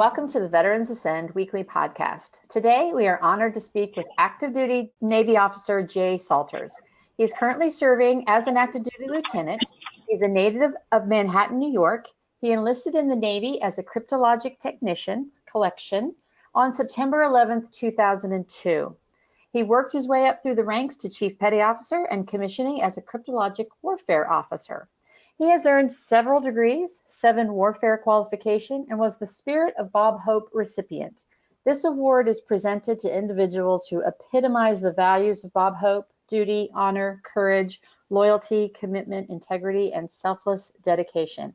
welcome to the Veterans Ascend weekly podcast. Today, we are honored to speak with active duty Navy officer Jay Salters. He is currently serving as an active duty lieutenant. He's a native of Manhattan, New York. He enlisted in the Navy as a cryptologic technician collection on September 11th, 2002. He worked his way up through the ranks to Chief Petty Officer and commissioning as a cryptologic warfare officer. He has earned several degrees, 7 warfare qualification, and was the Spirit of Bob Hope recipient. This award is presented to individuals who epitomize the values of Bob Hope: duty, honor, courage, loyalty, commitment, integrity, and selfless dedication.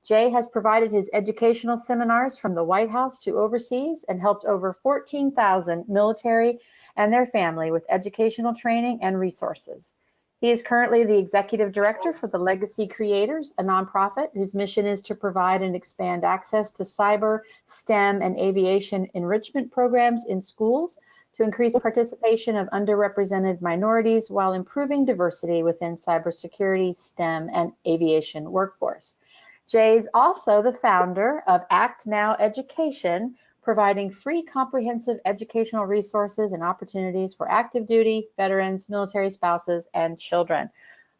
Jay has provided his educational seminars from the White House to overseas and helped over 14,000 military and their family with educational training and resources. He is currently the executive director for the Legacy Creators, a nonprofit whose mission is to provide and expand access to cyber, STEM, and aviation enrichment programs in schools to increase participation of underrepresented minorities while improving diversity within cybersecurity, STEM, and aviation workforce. Jay is also the founder of Act Now Education, providing free comprehensive educational resources and opportunities for active duty, veterans, military spouses, and children.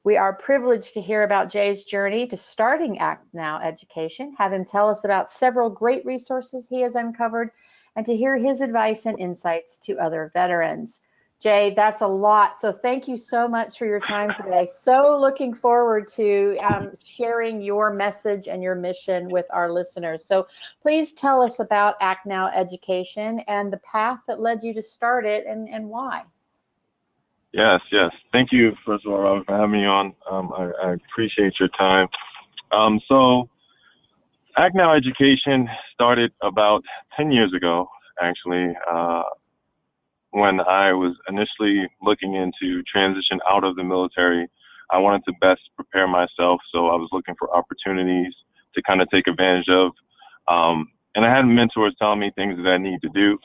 We are privileged to hear about Jay's journey to starting Act Now Education, have him tell us about several great resources he has uncovered, and to hear his advice and insights to other veterans. Jay, that's a lot. So thank you so much for your time today. So looking forward to sharing your message and your mission with our listeners. So please tell us about Act Now Education and the path that led you to start it and why. Yes. Thank you, first of all, Robyn, for having me on. I appreciate your time. So Act Now Education started about 10 years ago, actually. When I was initially looking into transition out of the military, I wanted to best prepare myself. So I was looking for opportunities to kind of take advantage of. And I had mentors telling me things that I need to do.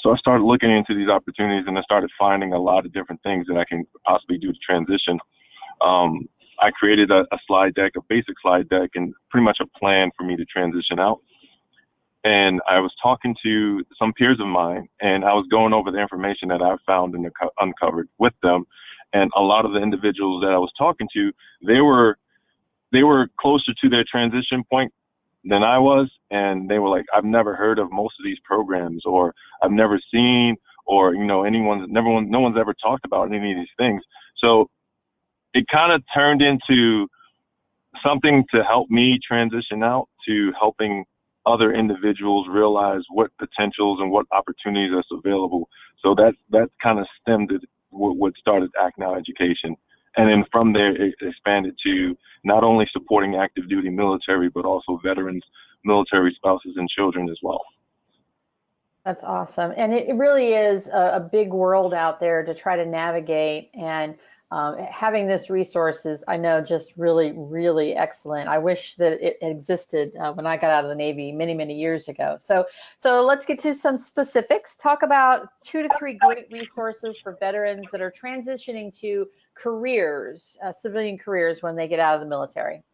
So I started looking into these opportunities and I started finding a lot of different things that I can possibly do to transition. I created a slide deck, a basic slide deck, and pretty much a plan for me to transition out. And I was talking to some peers of mine, and I was going over the information that I found and uncovered with them. And a lot of the individuals that I was talking to, they were closer to their transition point than I was. And they were like, I've never heard of most of these programs, or I've never seen, or, no one's ever talked about any of these things. So it kind of turned into something to help me transition out, to helping other individuals realize what potentials and what opportunities are available. So that kind of stemmed what started Act Now Education. And then from there, it expanded to not only supporting active duty military, but also veterans, military spouses, and children as well. That's awesome. And it really is a big world out there to try to navigate, and having this resource is, I know, just really, really excellent. I wish that it existed when I got out of the Navy many, many years ago. So let's get to some specifics. Talk about 2 to 3 great resources for veterans that are transitioning to careers, civilian careers, when they get out of the military.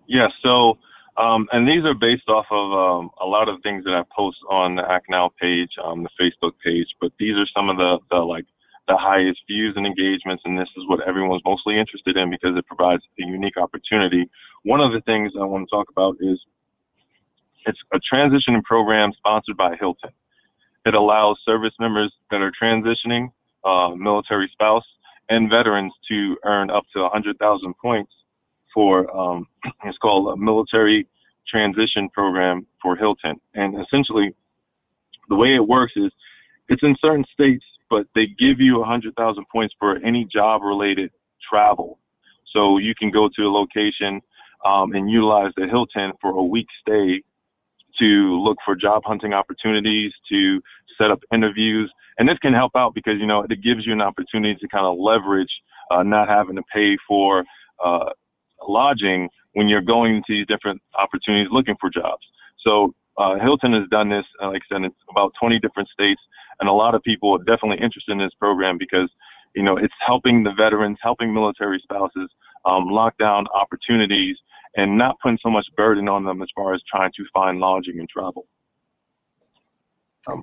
Yeah, so, and these are based off of a lot of things that I post on the Act Now page, the Facebook page, but these are some of the highest views and engagements, and this is what everyone's mostly interested in because it provides a unique opportunity. One of the things I want to talk about is it's a transitioning program sponsored by Hilton. It allows service members that are transitioning, military spouse, and veterans to earn up to 100,000 points for, it's called a military transition program for Hilton. And essentially, the way it works is it's in certain states, but they give you 100,000 points for any job-related travel. So you can go to a location and utilize the Hilton for a week stay to look for job hunting opportunities, to set up interviews. And this can help out because, it gives you an opportunity to kind of leverage not having to pay for lodging when you're going to these different opportunities looking for jobs. So Hilton has done this, like I said, it's about 20 different states. And a lot of people are definitely interested in this program because, it's helping the veterans, helping military spouses lock down opportunities and not putting so much burden on them as far as trying to find lodging and travel.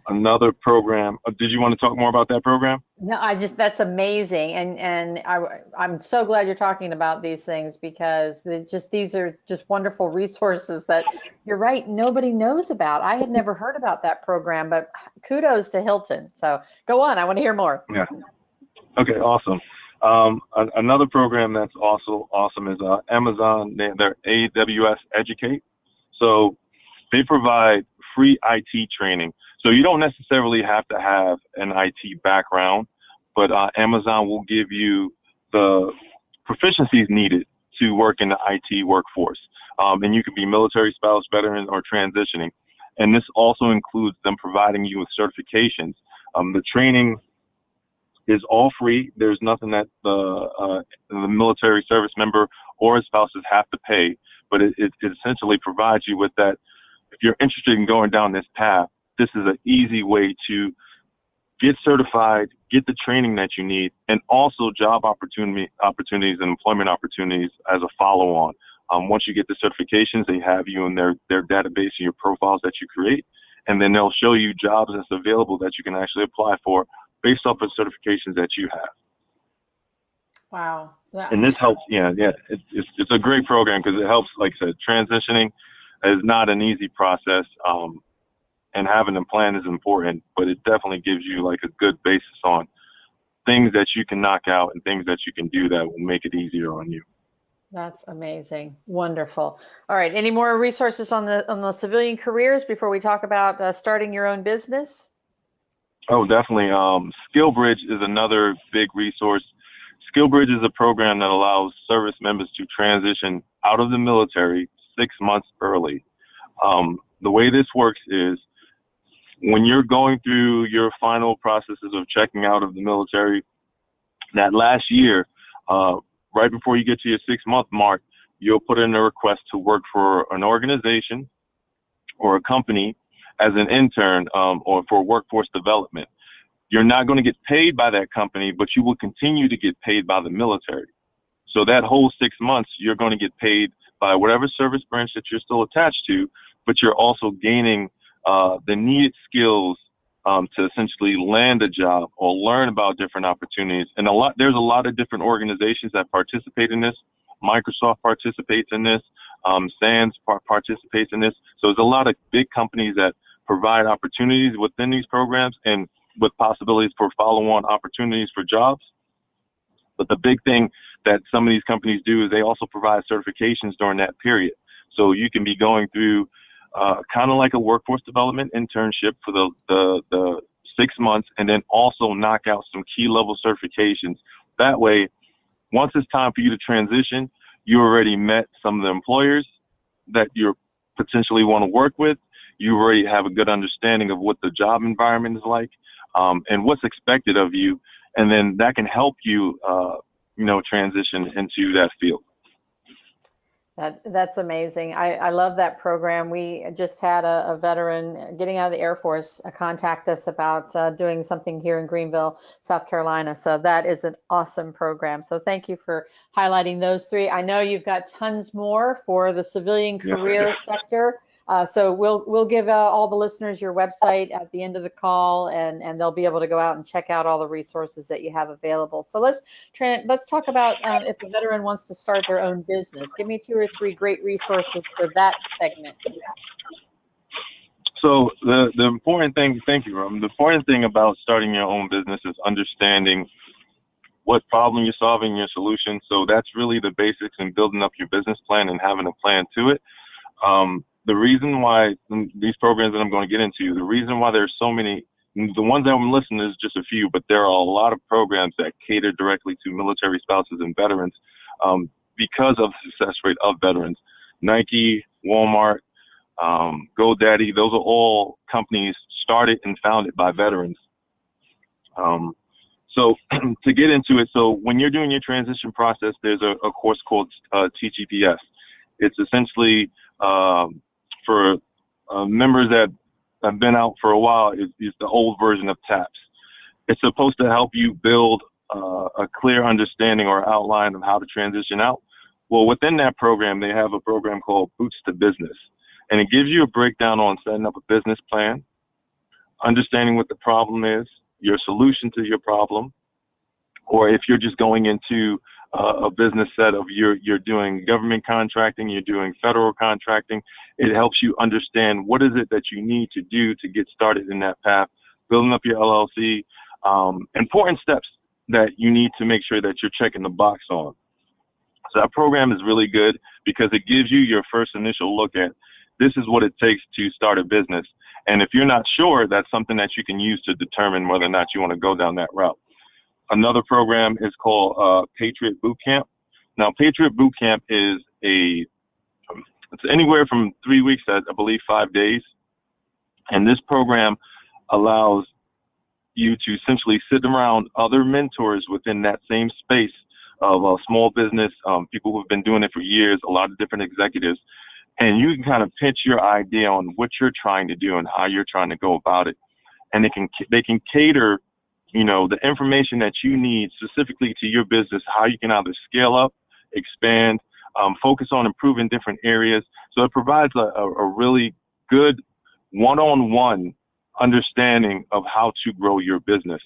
Another program, did you want to talk more about that program? No, that's amazing. And I'm so glad you're talking about these things, because these are just wonderful resources that you're right, nobody knows about. I had never heard about that program, but kudos to Hilton. So go on, I want to hear more. Yeah. Okay, awesome. Another program that's also awesome is Amazon, their AWS Educate. So they provide free IT training. So you don't necessarily have to have an IT background, but Amazon will give you the proficiencies needed to work in the IT workforce. And you could be military spouse, veteran, or transitioning. And this also includes them providing you with certifications. The training is all free. There's nothing that the military service member or his spouses have to pay, but it essentially provides you with that. If you're interested in going down this path, this is an easy way to get certified, get the training that you need, and also job opportunities and employment opportunities as a follow-on. Once you get the certifications, they have you in their database and your profiles that you create, and then they'll show you jobs that's available that you can actually apply for based off of certifications that you have. Wow. Yeah. And this helps, it's a great program because it helps, like I said, transitioning is not an easy process, and having a plan is important, but it definitely gives you like a good basis on things that you can knock out and things that you can do that will make it easier on you. That's amazing. Wonderful. All right. Any more resources on the civilian careers before we talk about starting your own business? Oh, definitely. SkillBridge is another big resource. SkillBridge is a program that allows service members to transition out of the military 6 months early. The way this works is when you're going through your final processes of checking out of the military, that last year, right before you get to your 6-month mark, you'll put in a request to work for an organization or a company as an intern or for workforce development. You're not going to get paid by that company, but you will continue to get paid by the military. So that whole 6 months, you're going to get paid by whatever service branch that you're still attached to, but you're also gaining the needed skills to essentially land a job or learn about different opportunities. And there's a lot of different organizations that participate in this. Microsoft participates in this. SANS participates in this. So there's a lot of big companies that provide opportunities within these programs and with possibilities for follow-on opportunities for jobs. But the big thing that some of these companies do is they also provide certifications during that period. So you can be going through kind of like a workforce development internship for the 6 months, and then also knock out some key level certifications. That way, once it's time for you to transition, you already met some of the employers that you potentially want to work with. You already have a good understanding of what the job environment is like, and what's expected of you. And then that can help you, transition into that field. That's amazing. I love that program. We just had a veteran getting out of the Air Force contact us about doing something here in Greenville, South Carolina. So that is an awesome program. So thank you for highlighting those three. I know you've got tons more for the civilian career sector. So we'll give all the listeners your website at the end of the call, and they'll be able to go out and check out all the resources that you have available. So let's talk about if a veteran wants to start their own business. Give me 2 or 3 great resources for that segment. So the important thing, thank you, Robyn. The important thing about starting your own business is understanding what problem you're solving, your solution. So that's really the basics in building up your business plan and having a plan to it. The reason why these programs that I'm going to get into, the reason why there's so many, the ones that I'm listing is just a few, but there are a lot of programs that cater directly to military spouses and veterans because of the success rate of veterans. Nike, Walmart, GoDaddy, those are all companies started and founded by veterans. So to get into it, so when you're doing your transition process, there's a course called TGPS. It's essentially for members that have been out for a while, is the old version of TAPS. It's supposed to help you build a clear understanding or outline of how to transition out. Well, within that program, they have a program called Boots to Business, and it gives you a breakdown on setting up a business plan, understanding what the problem is, your solution to your problem, or if you're just going into a business set of you're doing government contracting, you're doing federal contracting, it helps you understand what is it that you need to do to get started in that path, building up your LLC, important steps that you need to make sure that you're checking the box on. So that program is really good because it gives you your first initial look at this is what it takes to start a business. And if you're not sure, that's something that you can use to determine whether or not you want to go down that route. Another program is called Patriot Boot Camp. Now, Patriot Boot Camp is it's anywhere from 3 weeks to, I believe, 5 days. And this program allows you to essentially sit around other mentors within that same space of a small business, people who have been doing it for years, a lot of different executives, and you can kind of pitch your idea on what you're trying to do and how you're trying to go about it. And they can cater, the information that you need specifically to your business, how you can either scale up, expand, focus on improving different areas. So it provides a really good one-on-one understanding of how to grow your business.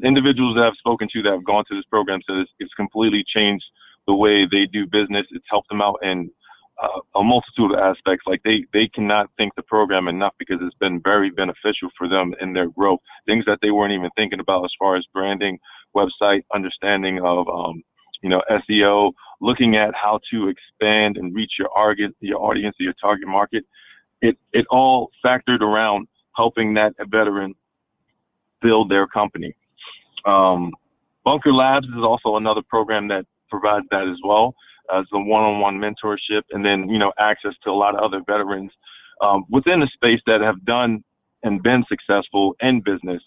Individuals that I've spoken to that have gone to this program said it's completely changed the way they do business. It's helped them out in a multitude of aspects. Like they cannot thank the program enough because it's been very beneficial for them in their growth. Things that they weren't even thinking about as far as branding, website, understanding of SEO, looking at how to expand and reach your audience, your target market. It all factored around helping that veteran build their company. Bunker Labs is also another program that provides that as well as the one-on-one mentorship, and then access to a lot of other veterans within the space that have done and been successful in business.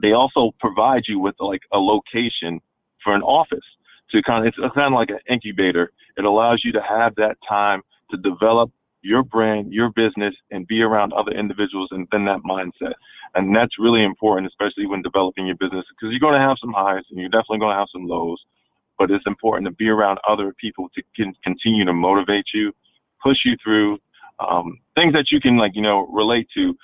They also provide you with like a location for an office to it's kind of like an incubator. It allows you to have that time to develop your brand, your business, and be around other individuals and then that mindset. And that's really important, especially when developing your business, because you're going to have some highs and you're definitely going to have some lows. But it's important to be around other people to continue to motivate you, push you through things that you can relate to,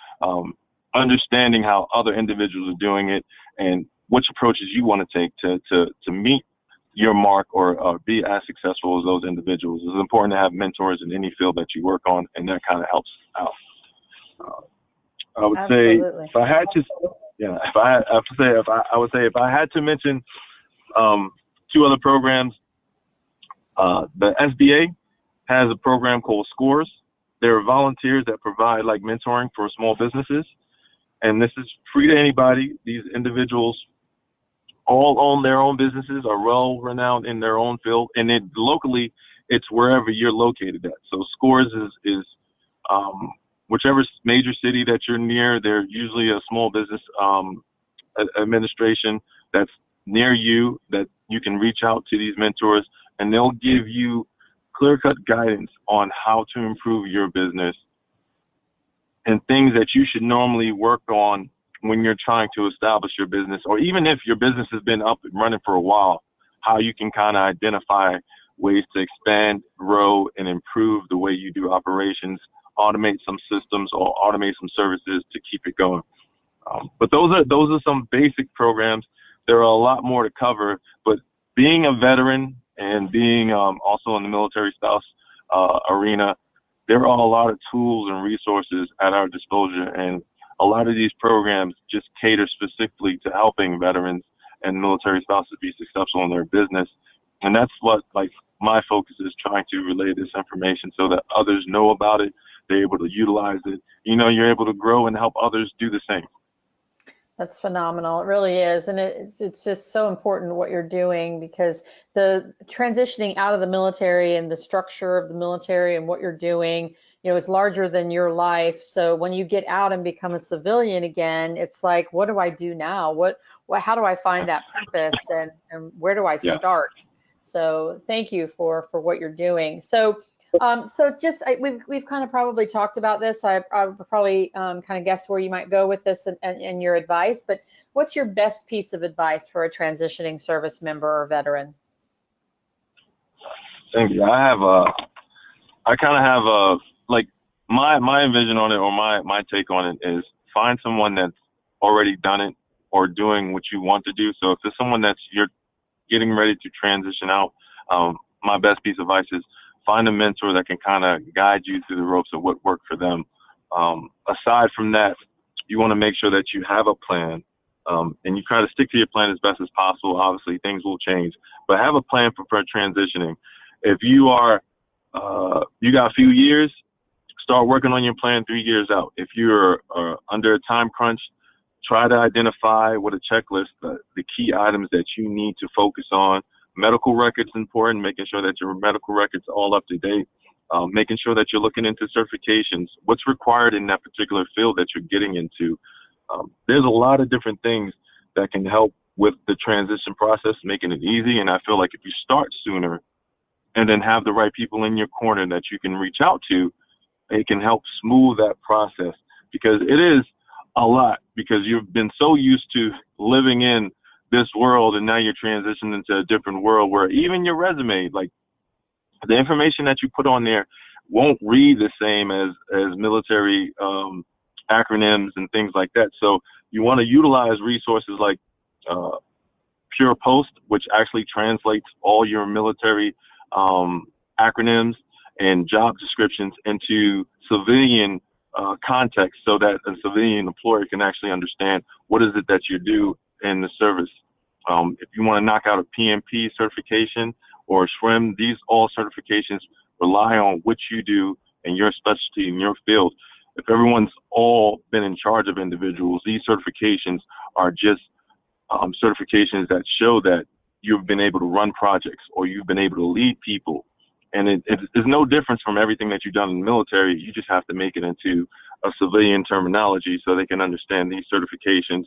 understanding how other individuals are doing it and which approaches you want to take to meet your mark or be as successful as those individuals. It's important to have mentors in any field that you work on, and that kind of helps out. I would Absolutely. say if I had to mention two other programs, the SBA has a program called SCORES. There are volunteers that provide like mentoring for small businesses, and this is free to anybody. These individuals all own their own businesses, are well renowned in their own field, and locally it's wherever you're located at. So SCORES is whichever major city that you're near. They're usually a small business administration that's near you that you can reach out to these mentors, and they'll give you clear-cut guidance on how to improve your business and things that you should normally work on when you're trying to establish your business, or even if your business has been up and running for a while, how you can kind of identify ways to expand, grow, and improve the way you do operations, automate some systems or automate some services to keep it going. But those are some basic programs. There are a lot more to cover, but being a veteran and being also in the military spouse arena, there are a lot of tools and resources at our disposal, and a lot of these programs just cater specifically to helping veterans and military spouses be successful in their business. And that's what my focus is, trying to relay this information so that others know about it, they're able to utilize it. You're able to grow and help others do the same. That's phenomenal. It really is. And it's just so important what you're doing, because the transitioning out of the military and the structure of the military and what you're doing, is larger than your life. So when you get out and become a civilian again, it's like, what do I do now? How do I find that purpose, and where do I start? So thank you for what you're doing. So we've kind of probably talked about this. I would probably kind of guess where you might go with this and your advice, but what's your best piece of advice for a transitioning service member or veteran? Thank you. I kind of have like my vision on it, or my take on it is find someone that's already done it or doing what you want to do. So if there's someone you're getting ready to transition out, my best piece of advice is find a mentor that can kind of guide you through the ropes of what worked for them. Aside from that, you want to make sure that you have a plan, and you try to stick to your plan as best as possible. Obviously, things will change, but have a plan for transitioning. If you are, you got a few years, start working on your plan 3 years out. If you're under a time crunch, try to identify with a checklist the key items that you need to focus on. Medical records important, making sure that your medical records are all up to date. Making sure that you're looking into certifications, what's required in that particular field that you're getting into. There's a lot of different things that can help with the transition process, making it easy. And I feel like if you start sooner and then have the right people in your corner that you can reach out to, it can help smooth that process, because it is a lot, because you've been so used to living in this world and now you're transitioning into a different world where even your resume, like the information that you put on there won't read the same as military acronyms and things like that. So you want to utilize resources like Pure Post, which actually translates all your military acronyms and job descriptions into civilian context, so that a civilian employer can actually understand what is it that you do in the service. If you want to knock out a PMP certification or a SHRM, these all certifications rely on what you do and your specialty in your field. If everyone's all been in charge of individuals, these certifications are just certifications that show that you've been able to run projects or you've been able to lead people. And it's no difference from everything that you've done in the military. You just have to make it into a civilian terminology so they can understand these certifications,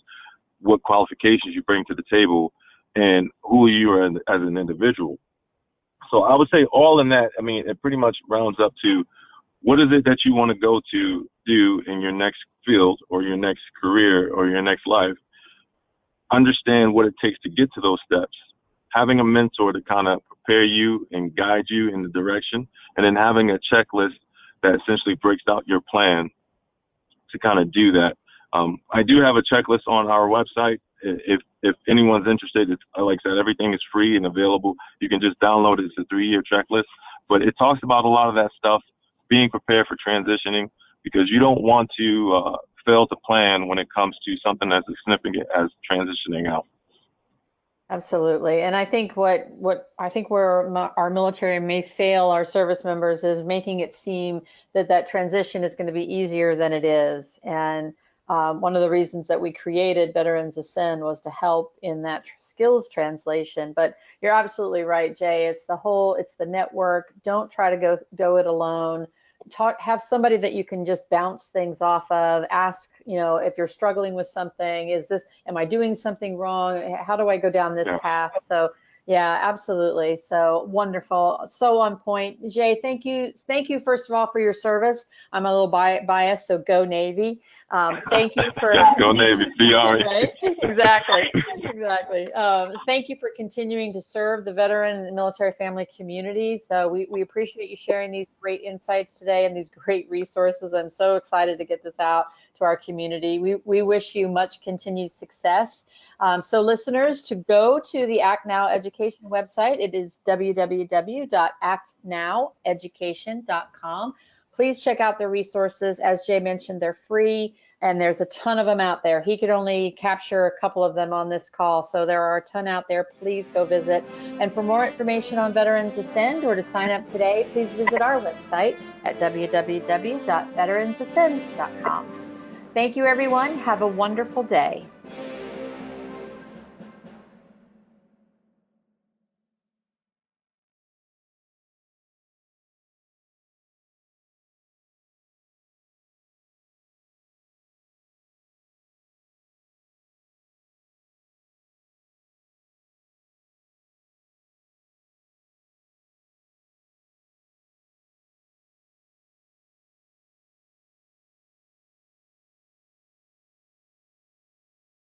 what qualifications you bring to the table, and who you are as an individual. So I would say all in that, I mean, it pretty much rounds up to what is it that you want to go to do in your next field or your next career or your next life. Understand what it takes to get to those steps. Having a mentor to kind of prepare you and guide you in the direction, and then having a checklist that essentially breaks out your plan to kind of do that. I do have a checklist on our website. If anyone's interested, like I said, everything is free and available. You can just download it. It's a 3-year checklist, but it talks about a lot of that stuff, being prepared for transitioning, because you don't want to fail to plan when it comes to something as significant as transitioning out. Absolutely. And I think where our military may fail our service members is making it seem that transition is going to be easier than it is. And one of the reasons that we created Veterans Ascend was to help in that skills translation. But you're absolutely right, Jay. It's the network. Don't try to go it alone. Have somebody that you can just bounce things off of. Ask, if you're struggling with something, am I doing something wrong? How do I go down this path? So yeah, absolutely. So wonderful. So on point. Jay, thank you. Thank you, first of all, for your service. I'm a little biased, so go Navy. Thank you for go Navy. Right? Exactly. Thank you for continuing to serve the veteran and military family community. So we appreciate you sharing these great insights today and these great resources. I'm so excited to get this out to our community. We wish you much continued success. So listeners, to go to the Act Now Education website, it is www.actnoweducation.com. Please check out the resources. As Jay mentioned, they're free, and there's a ton of them out there. He could only capture a couple of them on this call, so there are a ton out there. Please go visit. And for more information on Veterans Ascend or to sign up today, please visit our website at www.veteransascend.com. Thank you, everyone. Have a wonderful day.